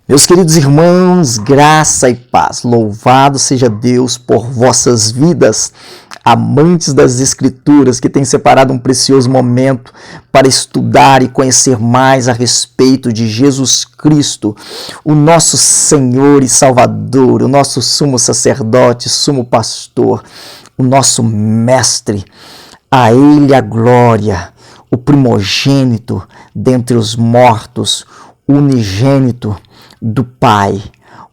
Meus queridos irmãos, graça e paz, louvado seja Deus por vossas vidas, amantes das Escrituras, que têm separado um precioso momento para estudar e conhecer mais a respeito de Jesus Cristo, o nosso Senhor e Salvador, o nosso sumo sacerdote, sumo pastor, o nosso mestre. A Ele a glória, o primogênito dentre os mortos, o unigênito do Pai.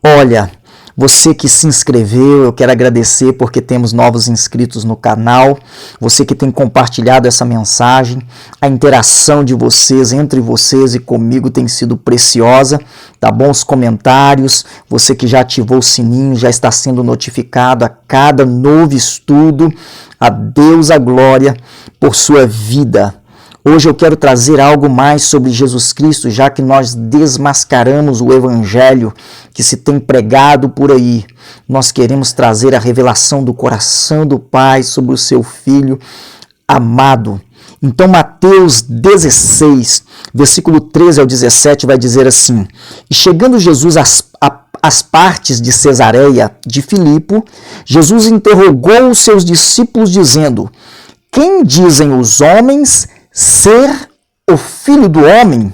Olha, você que se inscreveu, eu quero agradecer porque temos novos inscritos no canal, você que tem compartilhado essa mensagem, a interação de vocês, entre vocês e comigo tem sido preciosa, tá bom? Os comentários, você que já ativou o sininho, já está sendo notificado a cada novo estudo, a Deus a glória por sua vida. Hoje eu quero trazer algo mais sobre Jesus Cristo, já que nós desmascaramos o evangelho que se tem pregado por aí. Nós queremos trazer a revelação do coração do Pai sobre o seu Filho amado. Então Mateus 16, versículo 13 ao 17 vai dizer assim: E chegando Jesus às partes de Cesareia de Filipe, Jesus interrogou os seus discípulos dizendo: Quem dizem os homens ser o Filho do Homem?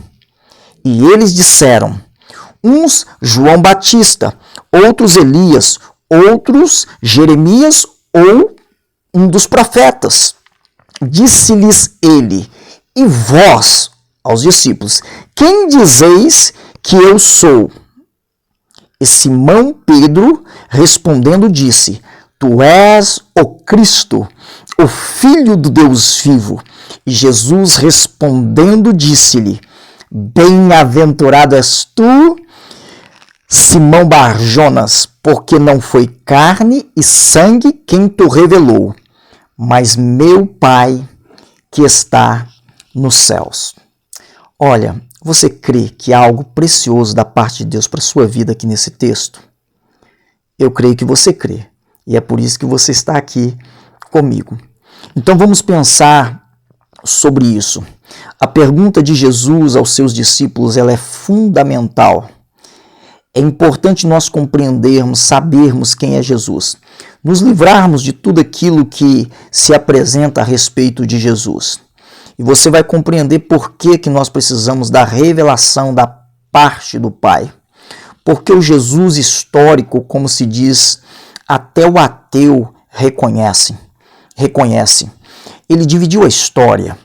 E eles disseram: uns João Batista, outros Elias, outros Jeremias ou um dos profetas. Disse-lhes ele: E vós, aos discípulos, quem dizeis que eu sou? E Simão Pedro, respondendo, disse: Tu és o Cristo, o Filho do Deus vivo. E Jesus respondendo disse-lhe: Bem-aventurado és tu, Simão Bar-Jonas, porque não foi carne e sangue quem te revelou, mas meu Pai que está nos céus. Olha, você crê que há algo precioso da parte de Deus para a sua vida aqui nesse texto? Eu creio que você crê, e é por isso que você está aqui comigo. Então vamos pensar sobre isso. A pergunta de Jesus aos seus discípulos, ela é fundamental. É importante nós compreendermos, sabermos quem é Jesus, nos livrarmos de tudo aquilo que se apresenta a respeito de Jesus. E você vai compreender por que nós precisamos da revelação da parte do Pai. Porque o Jesus histórico, como se diz, até o ateu reconhece. Ele dividiu a história,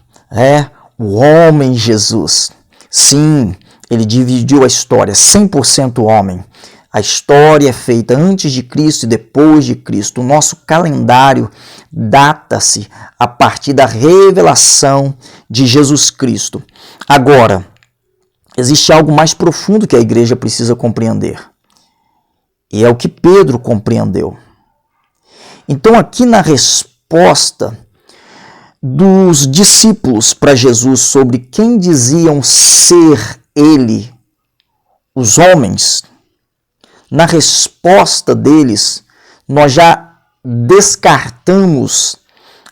o homem Jesus. Sim, ele dividiu a história, 100% homem. A história é feita antes de Cristo e depois de Cristo. O nosso calendário data-se a partir da revelação de Jesus Cristo. Agora, existe algo mais profundo que a igreja precisa compreender. E é o que Pedro compreendeu. Então, aqui na resposta dos discípulos para Jesus sobre quem diziam ser ele, os homens, na resposta deles, nós já descartamos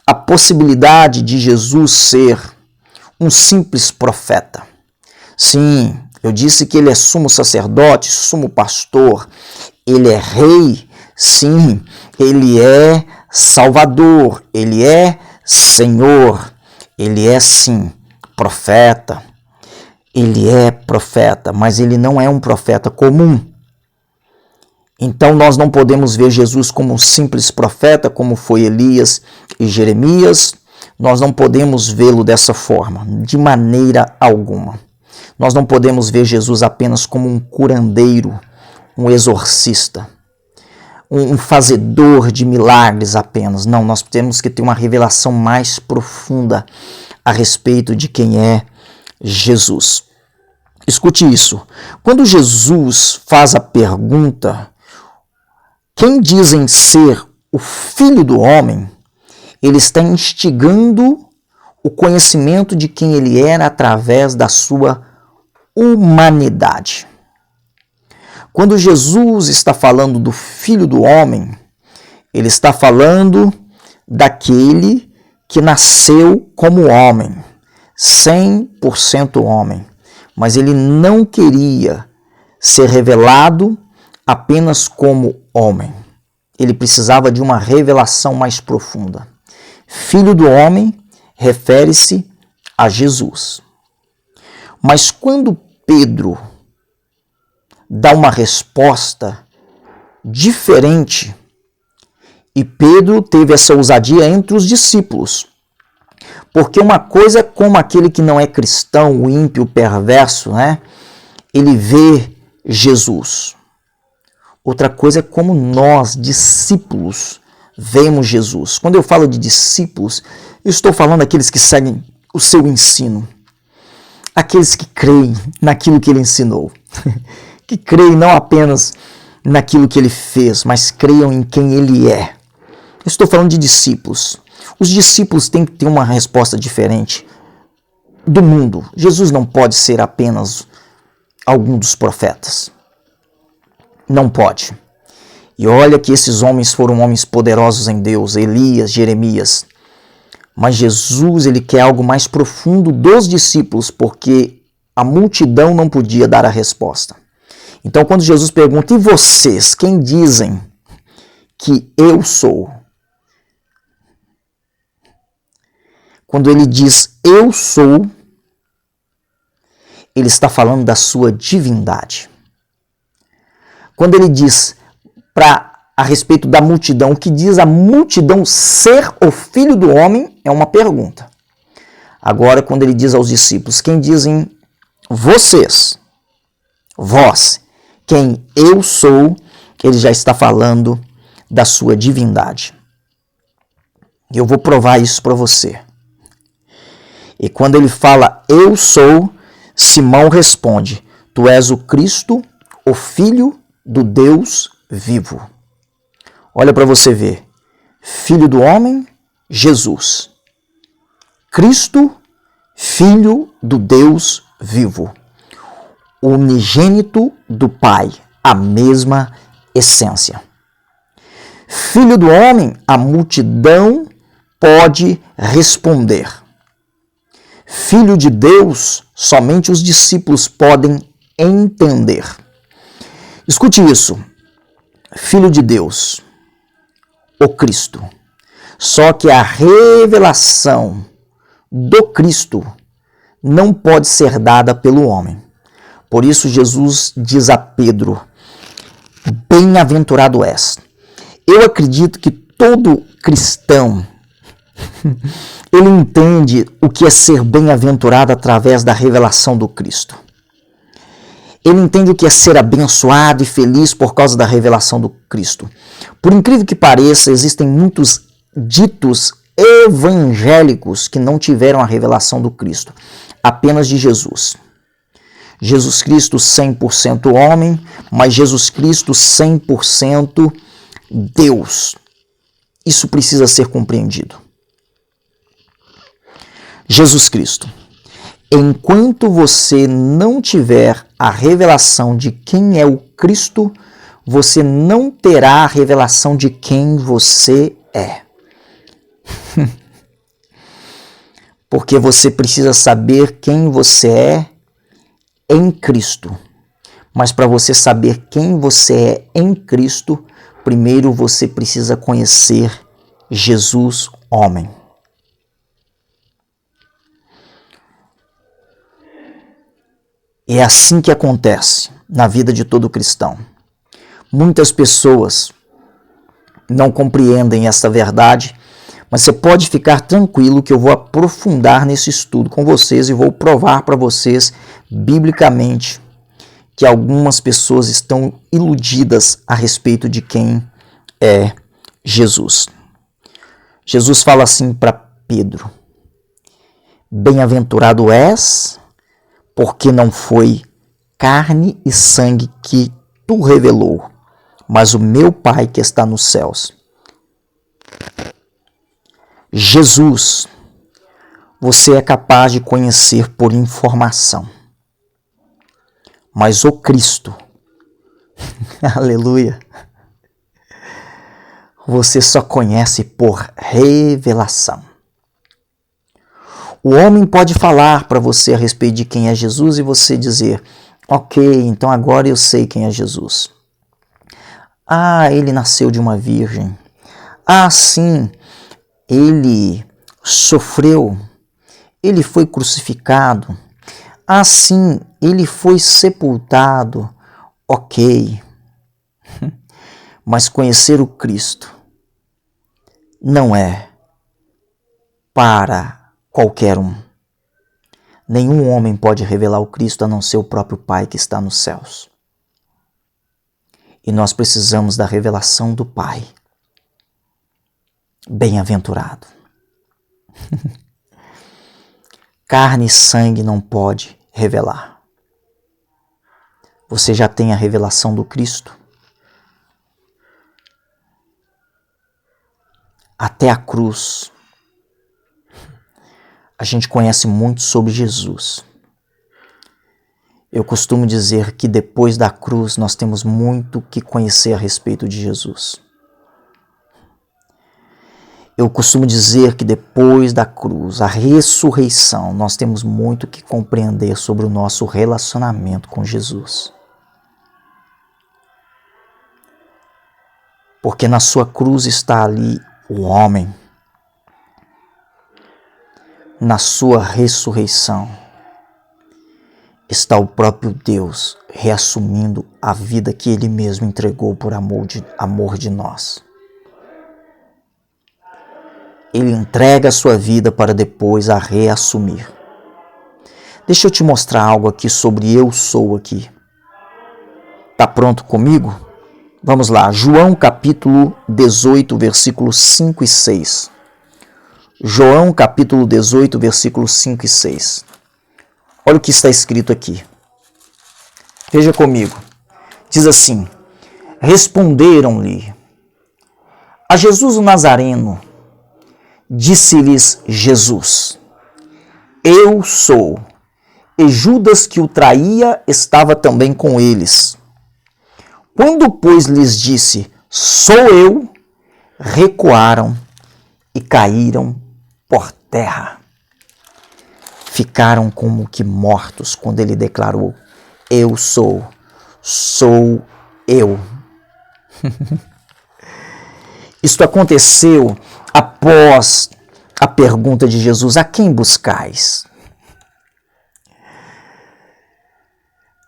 a possibilidade de Jesus ser um simples profeta. Sim, eu disse que ele é sumo sacerdote, sumo pastor, ele é rei, sim, ele é salvador, ele é Senhor, ele é sim profeta, ele é profeta, mas ele não é um profeta comum. Então nós não podemos ver Jesus como um simples profeta, como foi Elias e Jeremias, nós não podemos vê-lo dessa forma, de maneira alguma. Nós não podemos ver Jesus apenas como um curandeiro, um exorcista, um fazedor de milagres apenas. Não, nós temos que ter uma revelação mais profunda a respeito de quem é Jesus. Escute isso. Quando Jesus faz a pergunta, quem dizem ser o Filho do Homem, ele está instigando o conhecimento de quem ele era através da sua humanidade. Quando Jesus está falando do Filho do Homem, ele está falando daquele que nasceu como homem, 100% homem, mas ele não queria ser revelado apenas como homem. Ele precisava de uma revelação mais profunda. Filho do homem refere-se a Jesus. Mas quando Pedro dá uma resposta diferente, e Pedro teve essa ousadia entre os discípulos, porque uma coisa é como aquele que não é cristão, o ímpio, o perverso, né? Ele vê Jesus. Outra coisa é como nós, discípulos, vemos Jesus. Quando eu falo de discípulos, eu estou falando daqueles que seguem o seu ensino. Aqueles que creem naquilo que ele ensinou. Que creem não apenas naquilo que ele fez, mas creiam em quem ele é. Eu estou falando de discípulos. Os discípulos têm que ter uma resposta diferente do mundo. Jesus não pode ser apenas algum dos profetas. Não pode. E olha que esses homens foram homens poderosos em Deus, Elias, Jeremias. Mas Jesus, ele quer algo mais profundo dos discípulos, porque a multidão não podia dar a resposta. Então, quando Jesus pergunta, e vocês, quem dizem que eu sou? Quando ele diz eu sou, ele está falando da sua divindade. Quando ele diz a respeito da multidão, o que diz a multidão ser o Filho do Homem é uma pergunta. Agora, quando ele diz aos discípulos, quem dizem vocês, vós, quem eu sou, ele já está falando da sua divindade. Eu vou provar isso para você. E quando ele fala eu sou, Simão responde, tu és o Cristo, o Filho do Deus vivo. Olha para você ver. Filho do homem, Jesus. Cristo, Filho do Deus vivo. Unigênito do Pai, a mesma essência. Filho do homem, a multidão pode responder. Filho de Deus, somente os discípulos podem entender. Escute isso. Filho de Deus, o Cristo. Só que a revelação do Cristo não pode ser dada pelo homem. Por isso Jesus diz a Pedro, bem-aventurado és. Eu acredito que todo cristão, ele entende o que é ser bem-aventurado através da revelação do Cristo. Ele entende o que é ser abençoado e feliz por causa da revelação do Cristo. Por incrível que pareça, existem muitos ditos evangélicos que não tiveram a revelação do Cristo, apenas de Jesus. Jesus Cristo 100% homem, mas Jesus Cristo 100% Deus. Isso precisa ser compreendido. Jesus Cristo. Enquanto você não tiver a revelação de quem é o Cristo, você não terá a revelação de quem você é. Porque você precisa saber quem você é em Cristo. Mas para você saber quem você é em Cristo, primeiro você precisa conhecer Jesus, homem. É assim que acontece na vida de todo cristão. Muitas pessoas não compreendem essa verdade, mas você pode ficar tranquilo que eu vou aprofundar nesse estudo com vocês e vou provar para vocês, biblicamente, que algumas pessoas estão iludidas a respeito de quem é Jesus. Jesus fala assim para Pedro, bem-aventurado és, porque não foi carne e sangue que tu revelou, mas o meu Pai que está nos céus. Jesus, você é capaz de conhecer por informação, mas o Cristo, aleluia, você só conhece por revelação. O homem pode falar para você a respeito de quem é Jesus e você dizer, Ok, então agora eu sei quem é Jesus. Ah, ele nasceu de uma virgem. Ah, sim, ele sofreu. Ele foi crucificado. Ah, sim, ele foi sepultado. Ok. Mas conhecer o Cristo não é para qualquer um. Nenhum homem pode revelar o Cristo a não ser o próprio Pai que está nos céus. E nós precisamos da revelação do Pai. Bem-aventurado. Carne e sangue não pode revelar. Você já tem a revelação do Cristo? Até a cruz. A gente conhece muito sobre Jesus. Eu costumo dizer que depois da cruz nós temos muito que conhecer a respeito de Jesus. Eu costumo dizer que depois da cruz, a ressurreição, nós temos muito que compreender sobre o nosso relacionamento com Jesus. Porque na sua cruz está ali o homem. Na sua ressurreição está o próprio Deus reassumindo a vida que Ele mesmo entregou por amor de nós. Ele entrega a sua vida para depois a reassumir. Deixa eu te mostrar algo aqui sobre eu sou aqui. Tá pronto comigo? Vamos lá, João capítulo 18, versículos 5 e 6. João capítulo 18, versículos 5 e 6. Olha o que está escrito aqui. Veja comigo. Diz assim: responderam-lhe: a Jesus o Nazareno. Disse-lhes Jesus: eu sou. E Judas, que o traía, estava também com eles. Quando, pois, lhes disse: sou eu, recuaram e caíram por terra. Ficaram como que mortos quando ele declarou: eu sou, sou eu. Isto aconteceu após a pergunta de Jesus: a quem buscais?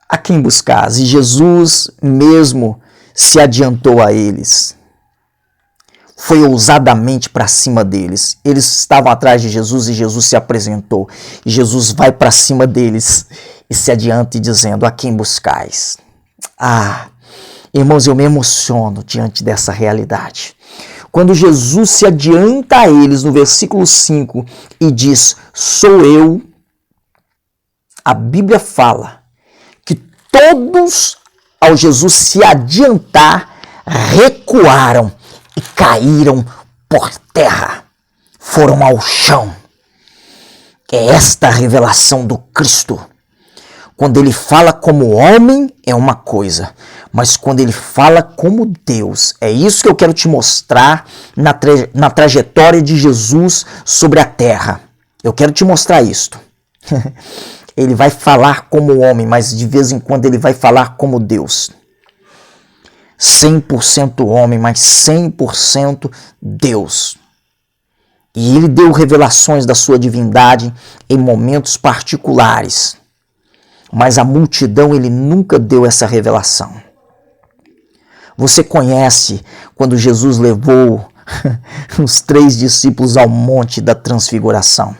A quem buscais? E Jesus mesmo se adiantou a eles. Foi ousadamente para cima deles. Eles estavam atrás de Jesus e Jesus se apresentou. E Jesus vai para cima deles e se adianta dizendo: a quem buscais? Ah, irmãos, eu me emociono diante dessa realidade. Quando Jesus se adianta a eles no versículo 5 e diz: sou eu, a Bíblia fala que todos, ao Jesus se adiantar, recuaram e caíram por terra, foram ao chão. É esta a revelação do Cristo. Quando ele fala como homem é uma coisa, mas quando ele fala como Deus, é isso que eu quero te mostrar na trajetória de Jesus sobre a terra. Eu quero te mostrar isto. Ele vai falar como homem, mas de vez em quando ele vai falar como Deus. 100% homem, mas 100% Deus. E ele deu revelações da sua divindade em momentos particulares. Mas a multidão ele nunca deu essa revelação. Você conhece quando Jesus levou os 3 discípulos ao Monte da Transfiguração?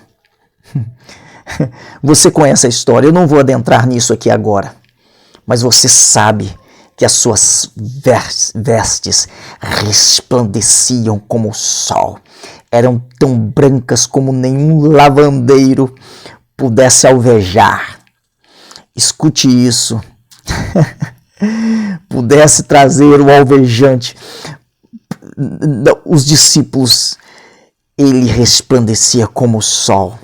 Você conhece a história, eu não vou adentrar nisso aqui agora. Mas você sabe que as suas vestes resplandeciam como o sol. Eram tão brancas como nenhum lavandeiro pudesse alvejar. Escute isso. Pudesse trazer o alvejante. Os discípulos, ele resplandecia como o sol.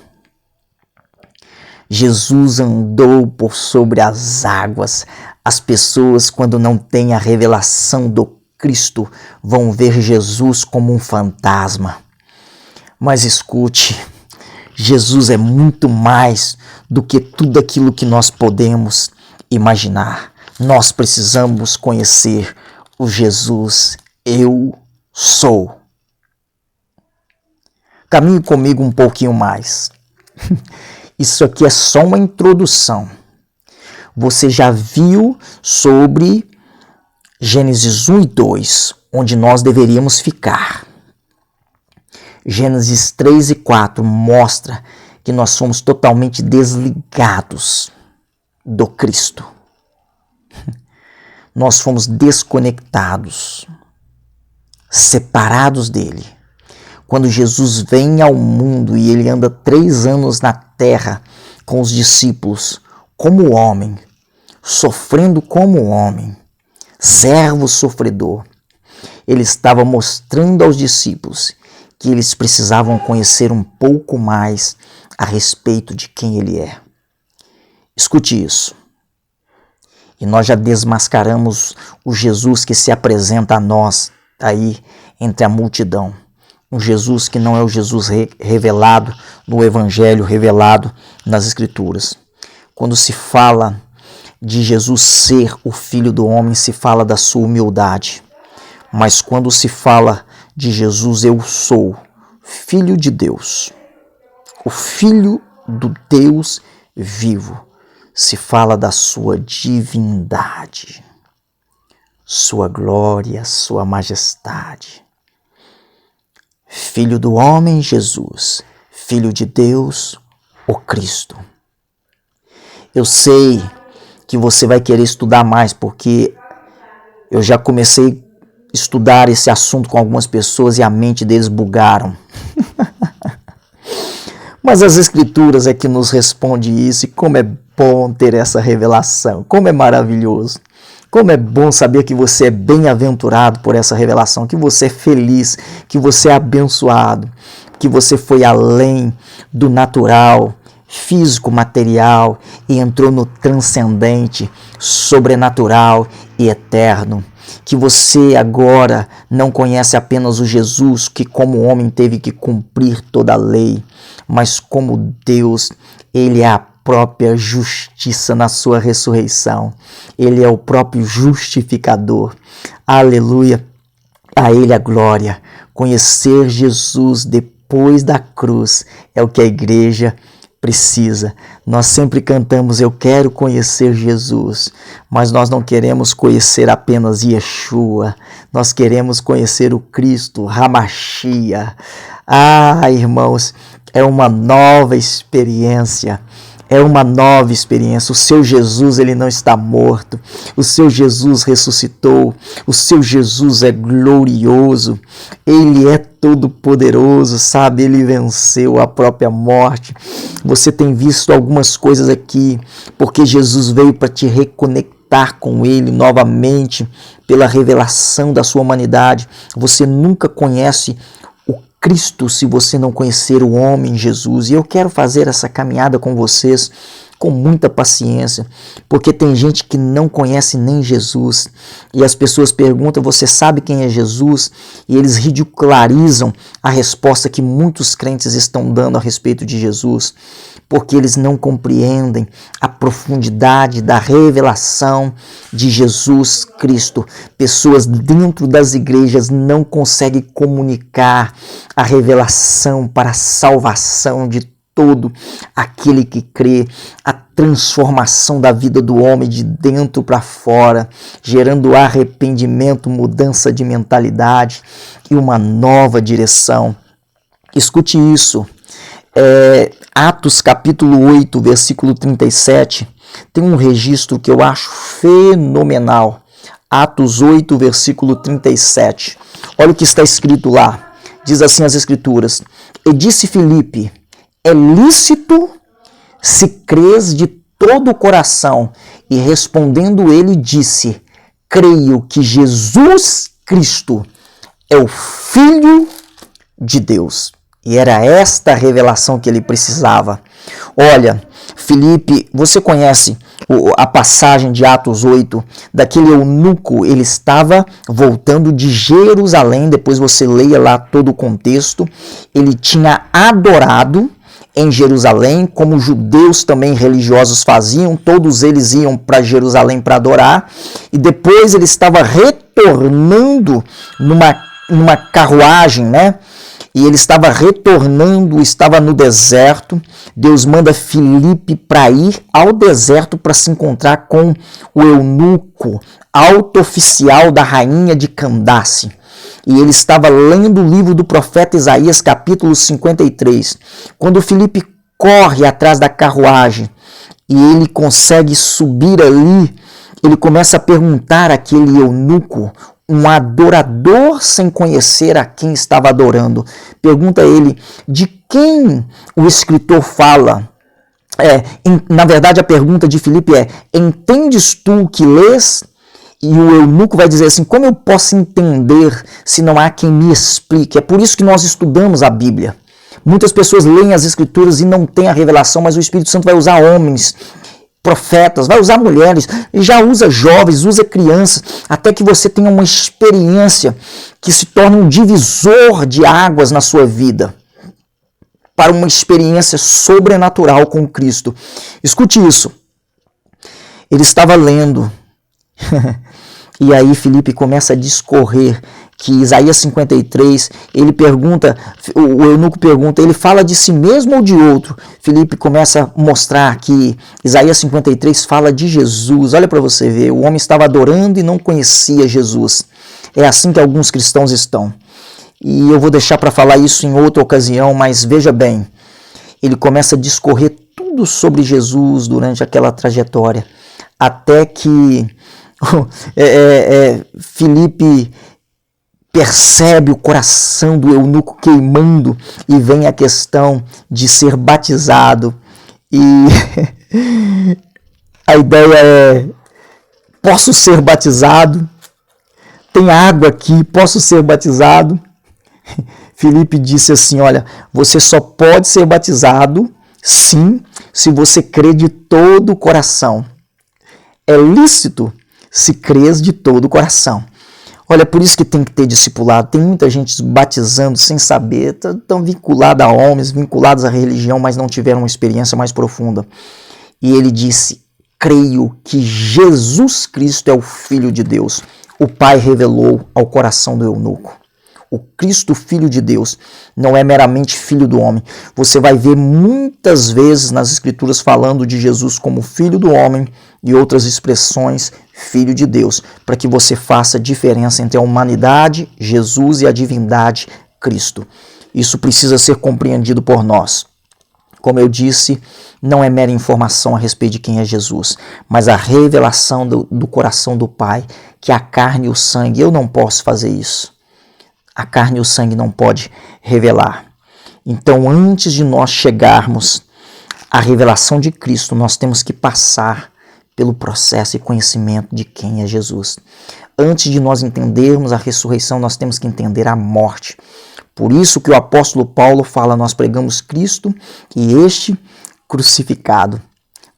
Jesus andou por sobre as águas. As pessoas, quando não têm a revelação do Cristo, vão ver Jesus como um fantasma. Mas escute, Jesus é muito mais do que tudo aquilo que nós podemos imaginar. Nós precisamos conhecer o Jesus Eu Sou. Caminhe comigo um pouquinho mais. Isso aqui é só uma introdução. Você já viu sobre Gênesis 1 e 2, onde nós deveríamos ficar. Gênesis 3 e 4 mostra que nós somos totalmente desligados do Cristo. Nós fomos desconectados, separados dele. Quando Jesus vem ao mundo e ele anda 3 anos na terra com os discípulos, como homem, sofrendo como homem, servo sofredor, ele estava mostrando aos discípulos que eles precisavam conhecer um pouco mais a respeito de quem ele é. Escute isso. E nós já desmascaramos o Jesus que se apresenta a nós aí entre a multidão. Um Jesus que não é o Jesus revelado no Evangelho, revelado nas Escrituras. Quando se fala de Jesus ser o Filho do Homem, se fala da sua humildade. Mas quando se fala de Jesus, eu sou Filho de Deus, o Filho do Deus vivo, se fala da sua divindade, sua glória, sua majestade. Filho do homem, Jesus, Filho de Deus, o Cristo. Eu sei que você vai querer estudar mais, porque eu já comecei a estudar esse assunto com algumas pessoas e a mente deles bugaram. Mas as Escrituras é que nos responde isso, e como é bom ter essa revelação, como é maravilhoso. Como é bom saber que você é bem-aventurado por essa revelação, que você é feliz, que você é abençoado, que você foi além do natural, físico, material e entrou no transcendente, sobrenatural e eterno. Que você agora não conhece apenas o Jesus que como homem teve que cumprir toda a lei, mas como Deus, ele é a própria justiça na sua ressurreição. Ele é o próprio justificador. Aleluia. A ele a glória. Conhecer Jesus depois da cruz é o que a igreja precisa. Nós sempre cantamos, eu quero conhecer Jesus, mas nós não queremos conhecer apenas Yeshua, nós queremos conhecer o Cristo, Hamashia. Irmãos, é uma nova experiência. É uma nova experiência. O seu Jesus, ele não está morto. O seu Jesus ressuscitou. O seu Jesus é glorioso. Ele é todo-poderoso, sabe? Ele venceu a própria morte. Você tem visto algumas coisas aqui, porque Jesus veio para te reconectar com ele novamente, pela revelação da sua humanidade. Você nunca conhece Cristo se você não conhecer o homem Jesus. E eu quero fazer essa caminhada com vocês com muita paciência, porque tem gente que não conhece nem Jesus. E as pessoas perguntam, você sabe quem é Jesus? E eles ridicularizam a resposta que muitos crentes estão dando a respeito de Jesus, porque eles não compreendem a profundidade da revelação de Jesus Cristo. Pessoas dentro das igrejas não conseguem comunicar a revelação para a salvação de todo aquele que crê, a transformação da vida do homem de dentro para fora, gerando arrependimento, mudança de mentalidade e uma nova direção. Escute isso. Atos capítulo 8, versículo 37, tem um registro que eu acho fenomenal. Atos 8, versículo 37. Olha o que está escrito lá. Diz assim as Escrituras: E disse Filipe, é lícito se crês de todo o coração. E respondendo ele disse, creio que Jesus Cristo é o Filho de Deus. E era esta a revelação que ele precisava. Olha, Filipe, você conhece a passagem de Atos 8, daquele eunuco, ele estava voltando de Jerusalém, depois você leia lá todo o contexto, ele tinha adorado, em Jerusalém, como os judeus também religiosos faziam, todos eles iam para Jerusalém para adorar, e depois ele estava retornando numa carruagem, né? E ele estava retornando, estava no deserto. Deus manda Filipe para ir ao deserto para se encontrar com o eunuco, alto oficial da rainha de Candace. E ele estava lendo o livro do profeta Isaías, capítulo 53. Quando Filipe corre atrás da carruagem e ele consegue subir ali, ele começa a perguntar àquele eunuco, um adorador sem conhecer a quem estava adorando. Pergunta a ele de quem o escritor fala. Na verdade, a pergunta de Filipe é: entendes tu o que lês? E o eunuco vai dizer assim: como eu posso entender se não há quem me explique? É por isso que nós estudamos a Bíblia. Muitas pessoas leem as Escrituras e não têm a revelação, mas o Espírito Santo vai usar homens, profetas, vai usar mulheres, e já usa jovens, usa crianças, até que você tenha uma experiência que se torne um divisor de águas na sua vida, para uma experiência sobrenatural com Cristo. Escute isso. Ele estava lendo, e aí Filipe começa a discorrer que Isaías 53, ele pergunta, o eunuco pergunta, ele fala de si mesmo ou de outro? Filipe começa a mostrar que Isaías 53 fala de Jesus. Olha para você ver, o homem estava adorando e não conhecia Jesus. É assim que alguns cristãos estão. E eu vou deixar para falar isso em outra ocasião, mas veja bem, ele começa a discorrer tudo sobre Jesus durante aquela trajetória, até que Filipe percebe o coração do eunuco queimando e vem a questão de ser batizado. E a ideia é: posso ser batizado? Tem água aqui, posso ser batizado? Filipe disse assim: olha, você só pode ser batizado, sim, se você crê de todo o coração. É lícito se crês de todo o coração. Olha, por isso que tem que ter discipulado. Tem muita gente batizando sem saber, estão vinculados a homens, vinculados à religião, mas não tiveram uma experiência mais profunda. E ele disse: creio que Jesus Cristo é o Filho de Deus. O Pai revelou ao coração do eunuco. O Cristo, Filho de Deus, não é meramente filho do homem. Você vai ver muitas vezes nas Escrituras falando de Jesus como Filho do homem e outras expressões, Filho de Deus, para que você faça diferença entre a humanidade, Jesus, e a divindade, Cristo. Isso precisa ser compreendido por nós. Como eu disse, não é mera informação a respeito de quem é Jesus, mas a revelação do coração do Pai, que a carne e o sangue, eu não posso fazer isso. A carne e o sangue não pode revelar. Então, antes de nós chegarmos à revelação de Cristo, nós temos que passar pelo processo e conhecimento de quem é Jesus. Antes de nós entendermos a ressurreição, nós temos que entender a morte. Por isso que o apóstolo Paulo fala: nós pregamos Cristo e este crucificado.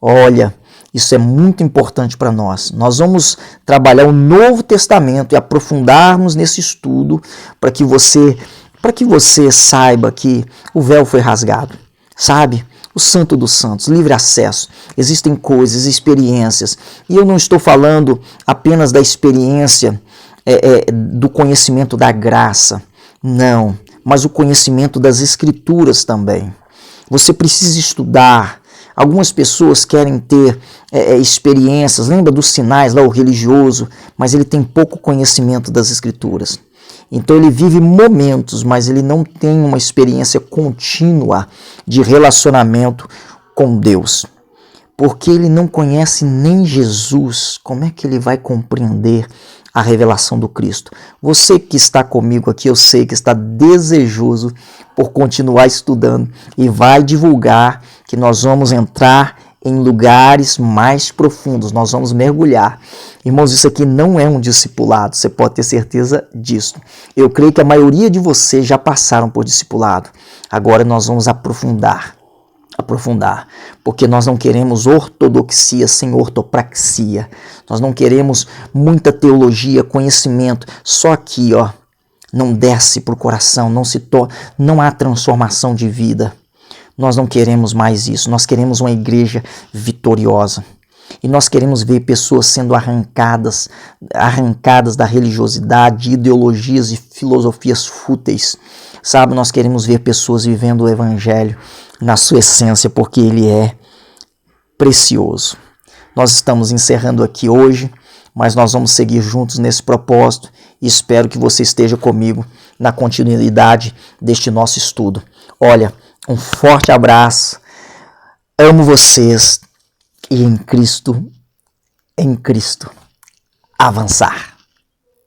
Olha, isso é muito importante para nós. Nós vamos trabalhar o Novo Testamento e aprofundarmos nesse estudo para que você saiba que o véu foi rasgado, sabe? O Santo dos Santos, livre acesso. Existem coisas, experiências. E eu não estou falando apenas da experiência do conhecimento da graça. Não, mas o conhecimento das Escrituras também. Você precisa estudar. Algumas pessoas querem ter experiências, lembra dos sinais lá, o religioso, mas ele tem pouco conhecimento das Escrituras. Então ele vive momentos, mas ele não tem uma experiência contínua de relacionamento com Deus. Porque ele não conhece nem Jesus, como é que ele vai compreender a revelação do Cristo? Você que está comigo aqui, eu sei que está desejoso por continuar estudando e vai divulgar que nós vamos entrar em lugares mais profundos, nós vamos mergulhar. Irmãos, isso aqui não é um discipulado, você pode ter certeza disso. Eu creio que a maioria de vocês já passaram por discipulado. Agora nós vamos aprofundar, porque nós não queremos ortodoxia sem ortopraxia. Nós não queremos muita teologia, conhecimento, só aqui, não desce para o coração, não há transformação de vida. Nós não queremos mais isso. Nós queremos uma igreja vitoriosa. E nós queremos ver pessoas sendo arrancadas da religiosidade, de ideologias e filosofias fúteis. Sabe, nós queremos ver pessoas vivendo o evangelho na sua essência, porque ele é precioso. Nós estamos encerrando aqui hoje, mas nós vamos seguir juntos nesse propósito e espero que você esteja comigo na continuidade deste nosso estudo. Olha, um forte abraço, amo vocês e em Cristo, avançar.